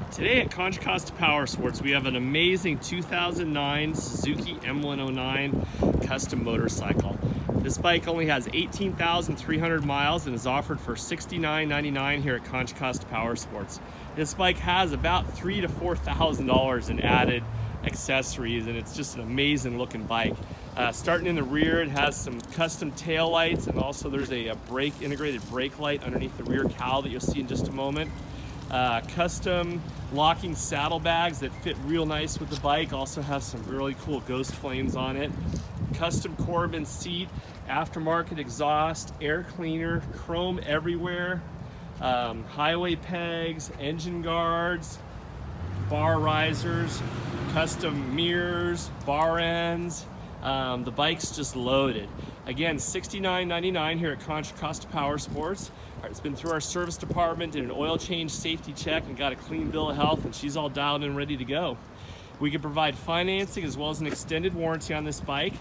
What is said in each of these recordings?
Today at Contra Costa Powersports, we have an amazing 2009 Suzuki M109 custom motorcycle. This bike only has 18,300 miles and is offered for $69.99 here at Contra Costa Powersports. This bike has about $3,000 to $4,000 in added accessories, and it's just an amazing looking bike. Starting in the rear, it has some custom tail lights, and also there's a integrated brake light underneath the rear cowl that you'll see in just a moment. Custom locking saddlebags that fit real nice with the bike. Also have some really cool ghost flames on it. Custom Corbin seat, aftermarket exhaust, air cleaner, chrome everywhere, highway pegs, engine guards, bar risers, custom mirrors, bar ends. The bike's just loaded. Again, $69.99 here at Contra Costa Powersports. It's been through our service department, did an oil change safety check, and got a clean bill of health, and she's all dialed in, ready to go. We can provide financing as well as an extended warranty on this bike.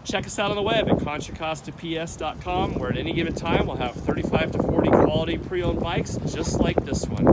Check us out on the web at contracostaps.com, where at any given time we'll have 35 to 40 quality pre-owned bikes just like this one.